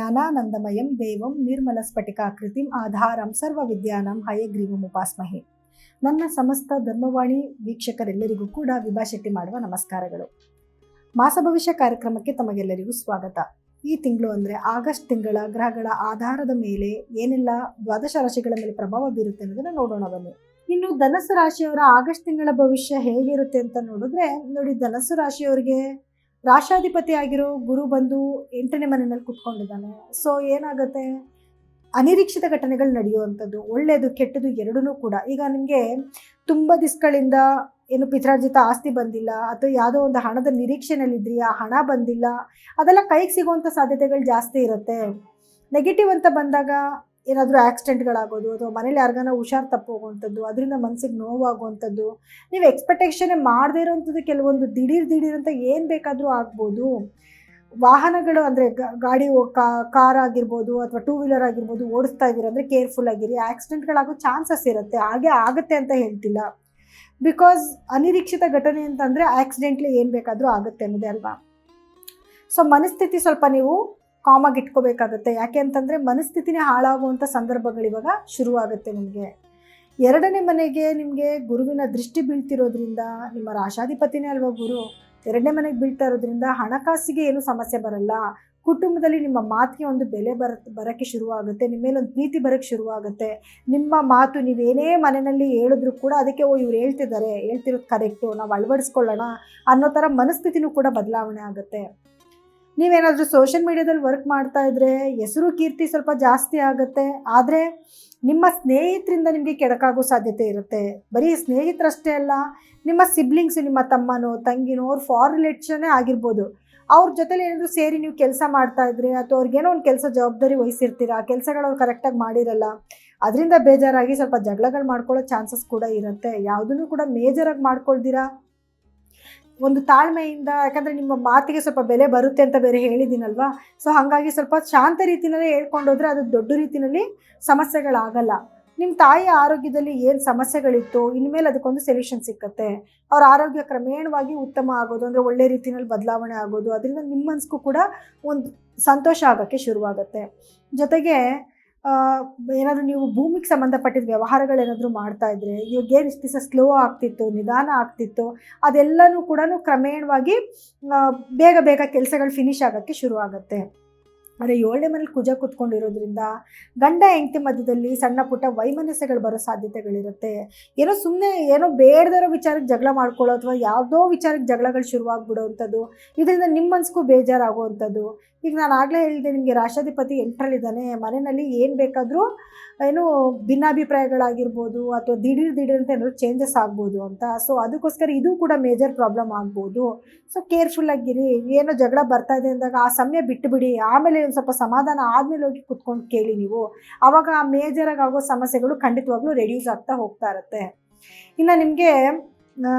ಜ್ಞಾನಾನಂದಮಯಂ ದೇವಂ ನಿರ್ಮಲಸ್ಫಟಿಕಾಕೃತಿಂ ಆಧಾರಂ ಸರ್ವವಿದ್ಯಾನಾಂ ಹಯಗ್ರೀವಮುಪಾಸ್ಮಹೆ. ನನ್ನ ಸಮಸ್ತ ಧರ್ಮವಾಣಿ ವೀಕ್ಷಕರೆಲ್ಲರಿಗೂ ಕೂಡ ವಿಭಾ ಶೆಟ್ಟಿ ಮಾಡುವ ನಮಸ್ಕಾರಗಳು. ಮಾಸ ಭವಿಷ್ಯ ಕಾರ್ಯಕ್ರಮಕ್ಕೆ ತಮಗೆಲ್ಲರಿಗೂ ಸ್ವಾಗತ. ಈ ತಿಂಗಳು ಅಂದರೆ ಆಗಸ್ಟ್ ತಿಂಗಳ ಗ್ರಹಗಳ ಆಧಾರದ ಮೇಲೆ ಏನೆಲ್ಲ ದ್ವಾದಶ ರಾಶಿಗಳ ಮೇಲೆ ಪ್ರಭಾವ ಬೀರುತ್ತೆ ಅನ್ನೋದನ್ನು ನೋಡೋಣ ಬನ್ನಿ. ಇನ್ನು ಧನಸ್ಸು ರಾಶಿಯವರ ಆಗಸ್ಟ್ ತಿಂಗಳ ಭವಿಷ್ಯ ಹೇಗಿರುತ್ತೆ ಅಂತ ನೋಡಿದ್ರೆ, ನೋಡಿ, ಧನಸ್ಸು ರಾಶಿಯವರಿಗೆ ರಾಶಾಧಿಪತಿ ಆಗಿರೋ ಗುರು ಬಂದು 8ನೇ ಮನೆಯಲ್ಲಿ ಕುತ್ಕೊಂಡಿದ್ದಾನೆ. ಸೊ ಏನಾಗುತ್ತೆ, ಅನಿರೀಕ್ಷಿತ ಘಟನೆಗಳು ನಡೆಯುವಂಥದ್ದು, ಒಳ್ಳೆಯದು ಕೆಟ್ಟದ್ದು ಎರಡೂ ಕೂಡ. ಈಗ ನಿಮಗೆ ತುಂಬ ದಿವಸಗಳಿಂದ ಏನು ಪಿತ್ರಾರ್ಜಿತ ಆಸ್ತಿ ಬಂದಿಲ್ಲ, ಅಥವಾ ಯಾವುದೋ ಒಂದು ಹಣದ ನಿರೀಕ್ಷೆನಲ್ಲಿದ್ರಿ, ಆ ಹಣ ಬಂದಿಲ್ಲ, ಅದೆಲ್ಲ ಕೈಗೆ ಸಿಗುವಂಥ ಸಾಧ್ಯತೆಗಳು ಜಾಸ್ತಿ ಇರುತ್ತೆ. ನೆಗೆಟಿವ್ ಅಂತ ಬಂದಾಗ ಏನಾದರೂ ಆಕ್ಸಿಡೆಂಟ್ಗಳಾಗೋದು, ಅಥವಾ ಮನೇಲಿ ಯಾರಿಗಾನ ಹುಷಾರು ತಪ್ಪೋಗುವಂಥದ್ದು, ಅದರಿಂದ ಮನಸ್ಸಿಗೆ ನೋವಾಗುವಂಥದ್ದು, ನೀವು ಎಕ್ಸ್ಪೆಕ್ಟೇಷನ್ನೇ ಮಾಡದೇ ಇರೋವಂಥದ್ದು, ಕೆಲವೊಂದು ದಿಢೀರ್ ಅಂತ ಏನು ಬೇಕಾದರೂ ಆಗ್ಬೋದು. ವಾಹನಗಳು ಅಂದರೆ ಗಾಡಿ ಕಾರ್ ಆಗಿರ್ಬೋದು ಅಥವಾ 2 ವೀಲರ್ ಆಗಿರ್ಬೋದು, ಓಡಿಸ್ತಾ ಇದ್ದೀರ ಅಂದರೆ ಕೇರ್ಫುಲ್ ಆಗಿರಿ. ಆಕ್ಸಿಡೆಂಟ್ಗಳಾಗೋ ಚಾನ್ಸಸ್ ಇರುತ್ತೆ, ಹಾಗೆ ಆಗುತ್ತೆ ಅಂತ ಹೇಳ್ತಿಲ್ಲ. ಬಿಕಾಸ್ ಅನಿರೀಕ್ಷಿತ ಘಟನೆ ಅಂತಂದರೆ ಆಕ್ಸಿಡೆಂಟ್ಲಿ ಏನು ಬೇಕಾದರೂ ಆಗುತ್ತೆ ಅನ್ನೋದೇ ಅಲ್ವಾ. ಸೊ ಮನಸ್ಥಿತಿ ಸ್ವಲ್ಪ ನೀವು ಕಾಮಾಗಿ ಇಟ್ಕೋಬೇಕಾಗುತ್ತೆ. ಯಾಕೆ ಅಂತಂದರೆ ಮನಸ್ಥಿತಿನೇ ಹಾಳಾಗುವಂಥ ಸಂದರ್ಭಗಳು ಇವಾಗ ಶುರುವಾಗುತ್ತೆ. ನಿಮಗೆ 2ನೇ ಮನೆಗೆ ನಿಮಗೆ ಗುರುವಿನ ದೃಷ್ಟಿ ಬೀಳ್ತಿರೋದ್ರಿಂದ, ನಿಮ್ಮ ರಾಶಾಧಿಪತಿನೇ ಅಲ್ವಾ ಗುರು, 2ನೇ ಮನೆಗೆ ಬೀಳ್ತಾ ಇರೋದ್ರಿಂದ ಹಣಕಾಸಿಗೆ ಏನೂ ಸಮಸ್ಯೆ ಬರಲ್ಲ. ಕುಟುಂಬದಲ್ಲಿ ನಿಮ್ಮ ಮಾತಿಗೆ ಒಂದು ಬೆಲೆ ಬರೋಕ್ಕೆ ಶುರುವಾಗುತ್ತೆ, ನಿಮ್ಮ ಮೇಲೆ ಒಂದು ಪ್ರೀತಿ ಬರೋಕ್ಕೆ ಶುರುವಾಗುತ್ತೆ. ನಿಮ್ಮ ಮಾತು ನೀವೇನೇ ಮನೆಯಲ್ಲಿ ಹೇಳಿದ್ರು ಕೂಡ ಅದಕ್ಕೆ ಇವ್ರು ಹೇಳ್ತಿರೋದು ಕರೆಕ್ಟು, ನಾವು ಅಳವಡಿಸ್ಕೊಳ್ಳೋಣ ಅನ್ನೋ ಥರ ಮನಸ್ಥಿತಿನೂ ಕೂಡ ಬದಲಾವಣೆ ಆಗುತ್ತೆ. ನೀವೇನಾದರೂ ಸೋಷಿಯಲ್ ಮೀಡಿಯಾದಲ್ಲಿ ವರ್ಕ್ ಮಾಡ್ತಾ ಇದ್ದರೆ ಹೆಸರು ಕೀರ್ತಿ ಸ್ವಲ್ಪ ಜಾಸ್ತಿ ಆಗುತ್ತೆ. ಆದರೆ ನಿಮ್ಮ ಸ್ನೇಹಿತರಿಂದ ನಿಮಗೆ ಕೆಡಕಾಗೋ ಸಾಧ್ಯತೆ ಇರುತ್ತೆ. ಬರೀ ಸ್ನೇಹಿತರಷ್ಟೇ ಅಲ್ಲ, ನಿಮ್ಮ ಸಿಬ್ಲಿಂಗ್ಸು, ನಿಮ್ಮ ತಮ್ಮನೋ ತಂಗಿನೋ, ಅವ್ರು ಫಾರ್ ರಿಲೇಷನ್ನೇ ಆಗಿರ್ಬೋದು, ಅವ್ರ ಜೊತೆಲಿ ಏನಾದರೂ ಸೇರಿ ನೀವು ಕೆಲಸ ಮಾಡ್ತಾ ಇದ್ರೆ, ಅಥವಾ ಅವ್ರಿಗೇನೋ ಒಂದು ಕೆಲಸ ಜವಾಬ್ದಾರಿ ವಹಿಸಿರ್ತೀರ, ಆ ಕೆಲಸಗಳು ಅವ್ರು ಕರೆಕ್ಟಾಗಿ ಮಾಡಿರಲ್ಲ, ಅದರಿಂದ ಬೇಜಾರಾಗಿ ಸ್ವಲ್ಪ ಜಗಳಗಳು ಮಾಡ್ಕೊಳ್ಳೋ ಚಾನ್ಸಸ್ ಕೂಡ ಇರುತ್ತೆ. ಯಾವುದನ್ನು ಕೂಡ ಮೇಜರಾಗಿ ಮಾಡ್ಕೊಳ್ದಿರಾ ಒಂದು ತಾಳ್ಮೆಯಿಂದ, ಯಾಕಂದರೆ ನಿಮ್ಮ ಮಾತಿಗೆ ಸ್ವಲ್ಪ ಬೆಲೆ ಬರುತ್ತೆ ಅಂತ ಬೇರೆ ಹೇಳಿದ್ದೀನಲ್ವಾ. ಸೊ ಹಾಗಾಗಿ ಸ್ವಲ್ಪ ಶಾಂತ ರೀತಿಯಲ್ಲೇ ಹೇಳ್ಕೊಂಡೋದ್ರೆ ಅದು ದೊಡ್ಡ ರೀತಿಯಲ್ಲಿ ಸಮಸ್ಯೆಗಳಾಗಲ್ಲ. ನಿಮ್ಮ ತಾಯಿಯ ಆರೋಗ್ಯದಲ್ಲಿ ಏನು ಸಮಸ್ಯೆಗಳಿತ್ತು, ಇನ್ಮೇಲೆ ಅದಕ್ಕೊಂದು ಸೊಲ್ಯೂಷನ್ ಸಿಕ್ಕತ್ತೆ. ಅವ್ರ ಆರೋಗ್ಯ ಕ್ರಮೇಣವಾಗಿ ಉತ್ತಮ ಆಗೋದು, ಅಂದರೆ ಒಳ್ಳೆ ರೀತಿಯಲ್ಲಿ ಬದಲಾವಣೆ ಆಗೋದು, ಅದರಿಂದ ನಿಮ್ಮ ಮನಸ್ಸಿಗೂ ಕೂಡ ಒಂದು ಸಂತೋಷ ಆಗೋಕ್ಕೆ ಶುರುವಾಗುತ್ತೆ. ಜೊತೆಗೆ ಏನಾದರೂ ನೀವು ಭೂಮಿಗೆ ಸಂಬಂಧಪಟ್ಟಿದ್ದ ವ್ಯವಹಾರಗಳೇನಾದರೂ ಮಾಡ್ತಾ ಇದ್ದರೆ, ಇವಾಗ ಏನು ಇಷ್ಟು ದಿವಸ ಸ್ಲೋ ಆಗ್ತಿತ್ತು, ನಿಧಾನ ಆಗ್ತಿತ್ತು, ಅದೆಲ್ಲನೂ ಕೂಡ ಕ್ರಮೇಣವಾಗಿ ಬೇಗ ಕೆಲಸಗಳು ಫಿನಿಶ್ ಆಗೋಕ್ಕೆ ಶುರುವಾಗುತ್ತೆ. ಆದರೆ 7ನೇ ಮನೇಲಿ ಕುಜ ಕೂತ್ಕೊಂಡಿರೋದ್ರಿಂದ ಗಂಡ ಹೆಂಡತಿ ಮಧ್ಯದಲ್ಲಿ ಸಣ್ಣ ಪುಟ್ಟ ವೈಮನಸ್ಯಗಳು ಬರೋ ಸಾಧ್ಯತೆಗಳಿರುತ್ತೆ. ಏನೋ ಬೇಡದಿರೋ ವಿಚಾರಕ್ಕೆ ಜಗಳ ಮಾಡ್ಕೊಳ್ಳೋ, ಅಥವಾ ಯಾವುದೋ ವಿಚಾರಕ್ಕೆ ಜಗಳಗಳು ಶುರುವಾಗ್ಬಿಡೋವಂಥದ್ದು, ಇದರಿಂದ ನಿಮ್ಮ ಮನಸ್ಸಿಗೂ ಬೇಜಾರಾಗುವಂಥದ್ದು. ಈಗ ನಾನು ಆಗಲೇ ಹೇಳಿದೆ, ನಿಮಗೆ ರಾಶಾಧಿಪತಿ 8ರಲ್ಲಿದ್ದಾನೆ. ಮನೆಯಲ್ಲಿ ಏನು ಬೇಕಾದರೂ ಭಿನ್ನಾಭಿಪ್ರಾಯಗಳಾಗಿರ್ಬೋದು, ಅಥವಾ ದಿಢೀರ್ ಅಂತ ಏನಾದರೂ ಚೇಂಜಸ್ ಆಗ್ಬೋದು ಅಂತ. ಸೊ ಅದಕ್ಕೋಸ್ಕರ ಇದು ಕೂಡ ಮೇಜರ್ ಪ್ರಾಬ್ಲಮ್ ಆಗ್ಬೋದು. ಸೊ ಕೇರ್ಫುಲ್ಲಾಗಿರಿ. ಏನೋ ಜಗಳ ಬರ್ತಾ ಇದೆ ಅಂದಾಗ ಆ ಸಮಯ ಬಿಟ್ಟುಬಿಡಿ, ಆಮೇಲೆ ಒಂದು ಸ್ವಲ್ಪ ಸಮಾಧಾನ ಆದಮೇಲೆ ಹೋಗಿ ಕುತ್ಕೊಂಡು ಕೇಳಿ ನೀವು. ಆವಾಗ ಆ ಮೇಜರಾಗಿ ಆಗೋ ಸಮಸ್ಯೆಗಳು ಖಂಡಿತವಾಗ್ಲೂ ರೆಡ್ಯೂಸ್ ಆಗ್ತಾ ಹೋಗ್ತಾ ಇರುತ್ತೆ. ಇನ್ನು ನಿಮಗೆ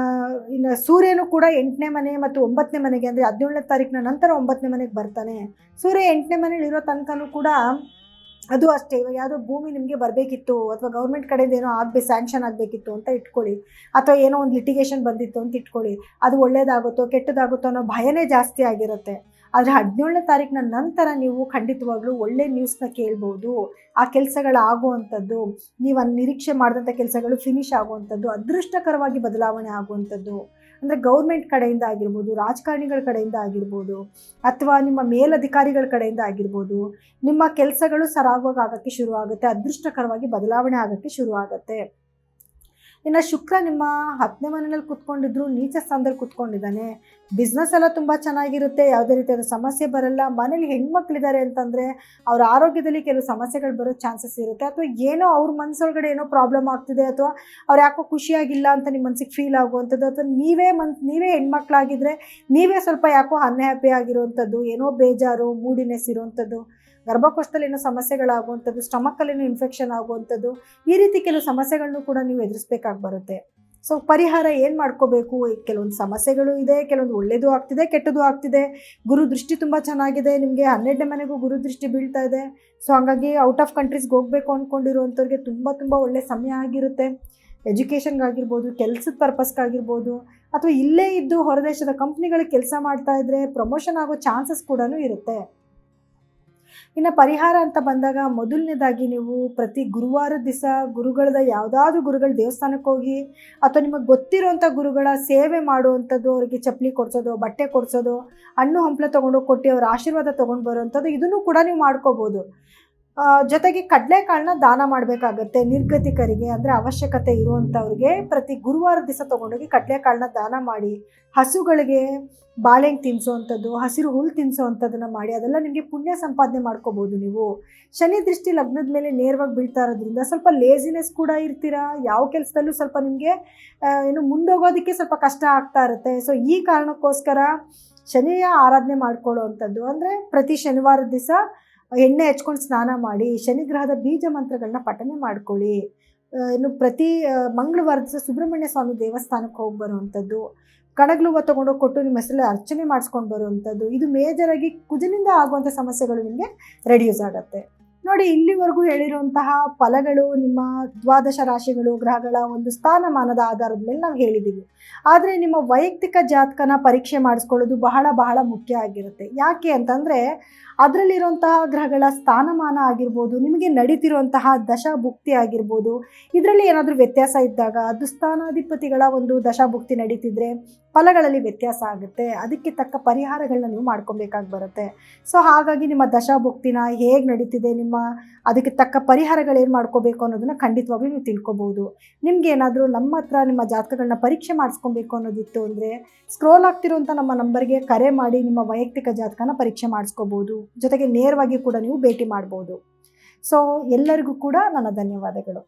ಸೂರ್ಯನು ಕೂಡ 8ನೇ ಮನೆ ಮತ್ತು 9ನೇ ಮನೆಗೆ, ಅಂದರೆ 17ನೇ ತಾರೀಕಿನ ನಂತರ 9ನೇ ಮನೆಗೆ ಬರ್ತಾನೆ. ಸೂರ್ಯ 8ನೇ ಮನೇಲಿ ಇರೋ ತನಕನೂ ಕೂಡ ಅದು ಅಷ್ಟೇ. ಇವಾಗ ಯಾವುದೋ ಭೂಮಿ ನಿಮಗೆ ಬರಬೇಕಿತ್ತು, ಅಥವಾ ಗೌರ್ಮೆಂಟ್ ಕಡೆಯಿಂದ ಏನೋ ಸ್ಯಾಂಕ್ಷನ್ ಆಗಬೇಕಿತ್ತು ಅಂತ ಇಟ್ಕೊಳ್ಳಿ, ಅಥವಾ ಏನೋ ಒಂದು ಲಿಟಿಗೇಷನ್ ಬಂದಿತ್ತು ಅಂತ ಇಟ್ಕೊಳ್ಳಿ, ಅದು ಒಳ್ಳೇದಾಗುತ್ತೋ ಕೆಟ್ಟದಾಗುತ್ತೋ ಅನ್ನೋ ಭಯನೇ ಜಾಸ್ತಿ ಆಗಿರುತ್ತೆ. ಆದರೆ 17ನೇ ತಾರೀಕಿನ ನಂತರ ನೀವು ಖಂಡಿತವಾಗ್ಲೂ ಒಳ್ಳೆ ನ್ಯೂಸ್ನ ಕೇಳ್ಬೋದು. ಆ ಕೆಲಸಗಳಾಗುವಂಥದ್ದು, ನೀವು ನಿರೀಕ್ಷೆ ಮಾಡಿದಂಥ ಕೆಲಸಗಳು ಫಿನಿಶ್ ಆಗುವಂಥದ್ದು, ಅದೃಷ್ಟಕರವಾಗಿ ಬದಲಾವಣೆ ಆಗುವಂಥದ್ದು, ಅಂದರೆ ಗೌರ್ಮೆಂಟ್ ಕಡೆಯಿಂದ ಆಗಿರ್ಬೋದು, ರಾಜಕಾರಣಿಗಳ ಕಡೆಯಿಂದ ಆಗಿರ್ಬೋದು, ಅಥವಾ ನಿಮ್ಮ ಮೇಲಧಿಕಾರಿಗಳ ಕಡೆಯಿಂದ ಆಗಿರ್ಬೋದು, ನಿಮ್ಮ ಕೆಲಸಗಳು ಸರಾಗವಾಗೋಕ್ಕೆ ಶುರುವಾಗುತ್ತೆ, ಅದೃಷ್ಟಕರವಾಗಿ ಬದಲಾವಣೆ ಆಗೋಕ್ಕೆ ಶುರುವಾಗುತ್ತೆ. ಇನ್ನು ಶುಕ್ರ ನಿಮ್ಮ 10ನೇ ಮನೆಯಲ್ಲಿ ಕೂತ್ಕೊಂಡಿದ್ರು, ನೀಚ ಸ್ಥಾನದಲ್ಲಿ ಕೂತ್ಕೊಂಡಿದ್ದಾನೆ. ಬಿಸ್ನೆಸ್ ಎಲ್ಲ ತುಂಬ ಚೆನ್ನಾಗಿರುತ್ತೆ, ಯಾವುದೇ ರೀತಿಯಾದ ಸಮಸ್ಯೆ ಬರಲ್ಲ. ಮನೇಲಿ ಹೆಣ್ಮಕ್ಳಿದ್ದಾರೆ ಅಂತಂದರೆ ಅವ್ರ ಆರೋಗ್ಯದಲ್ಲಿ ಕೆಲವು ಸಮಸ್ಯೆಗಳು ಬರೋ ಚಾನ್ಸಸ್ ಇರುತ್ತೆ, ಅಥವಾ ಏನೋ ಅವ್ರ ಮನಸ್ಸೊಳಗಡೆ ಏನೋ ಪ್ರಾಬ್ಲಮ್ ಆಗ್ತಿದೆ, ಅಥವಾ ಅವ್ರು ಯಾಕೋ ಖುಷಿಯಾಗಿಲ್ಲ ಅಂತ ನಿಮ್ಮ ಮನಸ್ಸಿಗೆ ಫೀಲ್ ಆಗುವಂಥದ್ದು, ಅಥವಾ ನೀವೇ ಹೆಣ್ಮಕ್ಳಾಗಿದ್ದರೆ ನೀವೇ ಸ್ವಲ್ಪ ಯಾಕೋ ಅನ್ಹ್ಯಾಪಿ ಆಗಿರುವಂಥದ್ದು, ಏನೋ ಬೇಜಾರು, ಮೂಡಿನೆಸ್ ಇರುವಂಥದ್ದು, ಗರ್ಭಕೋಶದಲ್ಲಿ ಏನೋ ಸಮಸ್ಯೆಗಳಾಗುವಂಥದ್ದು, ಸ್ಟಮಕ್ಕಲ್ಲೇನೋ ಇನ್ಫೆಕ್ಷನ್ ಆಗುವಂಥದ್ದು, ಈ ರೀತಿ ಕೆಲವು ಸಮಸ್ಯೆಗಳನ್ನು ಕೂಡ ನೀವು ಎದುರಿಸ್ಬೇಕಾಗಿ ಬರುತ್ತೆ. ಸೊ ಪರಿಹಾರ ಏನು ಮಾಡ್ಕೋಬೇಕು, ಕೆಲವೊಂದು ಸಮಸ್ಯೆಗಳು ಇದೆ, ಕೆಲವೊಂದು ಒಳ್ಳೆಯದು ಆಗ್ತಿದೆ, ಕೆಟ್ಟದ್ದು ಆಗ್ತಿದೆ. ಗುರು ದೃಷ್ಟಿ ತುಂಬ ಚೆನ್ನಾಗಿದೆ, ನಿಮಗೆ 12ನೇ ಮನೆಗೂ ಗುರು ದೃಷ್ಟಿ ಬೀಳ್ತಾ ಇದೆ. ಸೊ ಹಾಗಾಗಿ ಔಟ್ ಆಫ್ ಕಂಟ್ರೀಸ್ಗೆ ಹೋಗಬೇಕು ಅಂದ್ಕೊಂಡಿರುವಂಥವ್ರಿಗೆ ತುಂಬ ಒಳ್ಳೆ ಸಮಯ ಆಗಿರುತ್ತೆ. ಎಜುಕೇಷನ್ಗಾಗಿರ್ಬೋದು, ಕೆಲಸದ ಪರ್ಪಸ್ಗಾಗಿರ್ಬೋದು, ಅಥವಾ ಇಲ್ಲೇ ಇದ್ದು ಹೊರದೇಶದ ಕಂಪ್ನಿಗಳಿಗೆ ಕೆಲಸ ಮಾಡ್ತಾ ಇದ್ದರೆ ಪ್ರಮೋಷನ್ ಆಗೋ ಚಾನ್ಸಸ್ ಕೂಡ ಇರುತ್ತೆ. ಇನ್ನು ಪರಿಹಾರ ಅಂತ ಬಂದಾಗ ಮೊದಲನೇದಾಗಿ ನೀವು ಪ್ರತಿ ಗುರುವಾರದ ದಿವಸ ಗುರುಗಳದ ಯಾವುದಾದ್ರೂ ಗುರುಗಳ ದೇವಸ್ಥಾನಕ್ಕೆ ಹೋಗಿ ಅಥವಾ ನಿಮಗೆ ಗೊತ್ತಿರೋಂಥ ಗುರುಗಳ ಸೇವೆ ಮಾಡುವಂಥದ್ದು, ಅವರಿಗೆ ಚಪ್ಪಲಿ ಕೊಡಿಸೋದು, ಬಟ್ಟೆ ಕೊಡಿಸೋದು, ಹಣ್ಣು ಹಂಪಲು ತೊಗೊಂಡೋಗಿ ಕೊಟ್ಟು ಅವರ ಆಶೀರ್ವಾದ ತೊಗೊಂಡು ಬರುವಂಥದ್ದು, ಇದನ್ನು ಕೂಡ ನೀವು ಮಾಡ್ಕೋಬೋದು. ಜೊತೆಗೆ ಕಡಲೆಕಾಳನ್ನ ದಾನ ಮಾಡಬೇಕಾಗತ್ತೆ. ನಿರ್ಗತಿಕರಿಗೆ ಅಂದರೆ ಅವಶ್ಯಕತೆ ಇರುವಂಥವ್ರಿಗೆ ಪ್ರತಿ ಗುರುವಾರ ದಿವಸ ತೊಗೊಂಡೋಗಿ ಕಡಲೆಕಾಳನ್ನ ದಾನ ಮಾಡಿ, ಹಸುಗಳಿಗೆ ಬಾಳೆಹಣ್ಣು ತಿನ್ನಿಸೋವಂಥದ್ದು, ಹಸಿರು ಹುಲ್ಲು ತಿನ್ನಿಸೋವಂಥದ್ದನ್ನು ಮಾಡಿ, ಅದೆಲ್ಲ ನಿಮಗೆ ಪುಣ್ಯ ಸಂಪಾದನೆ ಮಾಡ್ಕೋಬೋದು ನೀವು. ಶನಿ ದೃಷ್ಟಿ ಲಗ್ನದ ಮೇಲೆ ನೇರವಾಗಿ ಬೀಳ್ತಾ ಇರೋದ್ರಿಂದ ಸ್ವಲ್ಪ ಲೇಜಿನೆಸ್ ಕೂಡ ಇರ್ತೀರಾ. ಯಾವ ಕೆಲಸದಲ್ಲೂ ಸ್ವಲ್ಪ ನಿಮಗೆ ಮುಂದೋಗೋದಕ್ಕೆ ಸ್ವಲ್ಪ ಕಷ್ಟ ಆಗ್ತಾ ಇರುತ್ತೆ. ಸೊ ಈ ಕಾರಣಕ್ಕೋಸ್ಕರ ಶನಿಯ ಆರಾಧನೆ ಮಾಡ್ಕೊಳ್ಳೋವಂಥದ್ದು ಅಂದರೆ ಪ್ರತಿ ಶನಿವಾರದ ದಿವಸ ಎಣ್ಣೆ ಹಚ್ಕೊಂಡು ಸ್ನಾನ ಮಾಡಿ, ಶನಿಗ್ರಹದ ಬೀಜ ಮಂತ್ರಗಳನ್ನ ಪಠನೆ ಮಾಡ್ಕೊಳ್ಳಿ. ಪ್ರತಿ ಮಂಗಳವಾರ ದಿವಸ ಸುಬ್ರಹ್ಮಣ್ಯ ಸ್ವಾಮಿ ದೇವಸ್ಥಾನಕ್ಕೆ ಹೋಗಿ ಬರುವಂಥದ್ದು, ಕಡಗ್ಲೂವ ತೊಗೊಂಡೋಗಿ ಕೊಟ್ಟು ನಿಮ್ಮ ಹೆಸರಲ್ಲಿ ಅರ್ಚನೆ ಮಾಡಿಸ್ಕೊಂಡು ಬರುವಂಥದ್ದು, ಇದು ಮೇಜರಾಗಿ ಕುಜನಿಂದ ಆಗುವಂಥ ಸಮಸ್ಯೆಗಳು ನಿಮಗೆ ರೆಡ್ಯೂಸ್ ಆಗುತ್ತೆ. ನೋಡಿ, ಇಲ್ಲಿವರೆಗೂ ಹೇಳಿರುವಂತಹ ಫಲಗಳು ನಿಮ್ಮ ದ್ವಾದಶ ರಾಶಿಗಳು ಗ್ರಹಗಳ ಒಂದು ಸ್ಥಾನಮಾನದ ಆಧಾರದ ಮೇಲೆ ನಾವು ಹೇಳಿದ್ದೀವಿ. ಆದರೆ ನಿಮ್ಮ ವೈಯಕ್ತಿಕ ಜಾತಕನ ಪರೀಕ್ಷೆ ಮಾಡಿಸ್ಕೊಳ್ಳೋದು ಬಹಳ ಬಹಳ ಮುಖ್ಯ ಆಗಿರುತ್ತೆ. ಯಾಕೆ ಅಂತಂದರೆ ಅದರಲ್ಲಿರುವಂತಹ ಗ್ರಹಗಳ ಸ್ಥಾನಮಾನ ಆಗಿರ್ಬೋದು, ನಿಮಗೆ ನಡೀತಿರುವಂತಹ ದಶಾಭುಕ್ತಿ ಆಗಿರ್ಬೋದು, ಇದರಲ್ಲಿ ಏನಾದರೂ ವ್ಯತ್ಯಾಸ ಇದ್ದಾಗ, ದುಸ್ಥಾನಾಧಿಪತಿಗಳ ಒಂದು ದಶಾಭುಕ್ತಿ ನಡೀತಿದ್ರೆ ಫಲಗಳಲ್ಲಿ ವ್ಯತ್ಯಾಸ ಆಗುತ್ತೆ. ಅದಕ್ಕೆ ತಕ್ಕ ಪರಿಹಾರಗಳನ್ನ ನೀವು ಮಾಡ್ಕೊಬೇಕಾಗಿ ಬರುತ್ತೆ. ಸೊ ಹಾಗಾಗಿ ನಿಮ್ಮ ದಶಾಭುಕ್ತಿನ ಹೇಗೆ ನಡೀತಿದೆ, ಅದಕ್ಕೆ ತಕ್ಕ ಪರಿಹಾರಗಳೇನು ಮಾಡ್ಕೋಬೇಕು ಅನ್ನೋದನ್ನು ಖಂಡಿತವಾಗ್ಲೂ ನೀವು ತಿಳ್ಕೊಬೋದು. ನಿಮ್ಗೆ ಏನಾದರೂ ನಮ್ಮ ಹತ್ರ ನಿಮ್ಮ ಜಾತಕಗಳನ್ನ ಪರೀಕ್ಷೆ ಮಾಡಿಸ್ಕೊಬೇಕು ಅನ್ನೋದಿತ್ತು ಅಂದರೆ ಸ್ಕ್ರೋಲ್ ಆಗ್ತಿರುವಂಥ ನಮ್ಮ ನಂಬರ್ಗೆ ಕರೆ ಮಾಡಿ ನಿಮ್ಮ ವೈಯಕ್ತಿಕ ಜಾತಕನ ಪರೀಕ್ಷೆ ಮಾಡಿಸ್ಕೋಬೋದು. ಜೊತೆಗೆ ನೇರವಾಗಿ ಕೂಡ ನೀವು ಭೇಟಿ ಮಾಡ್ಬೋದು. ಸೊ ಎಲ್ಲರಿಗೂ ಕೂಡ ನನ್ನ ಧನ್ಯವಾದಗಳು.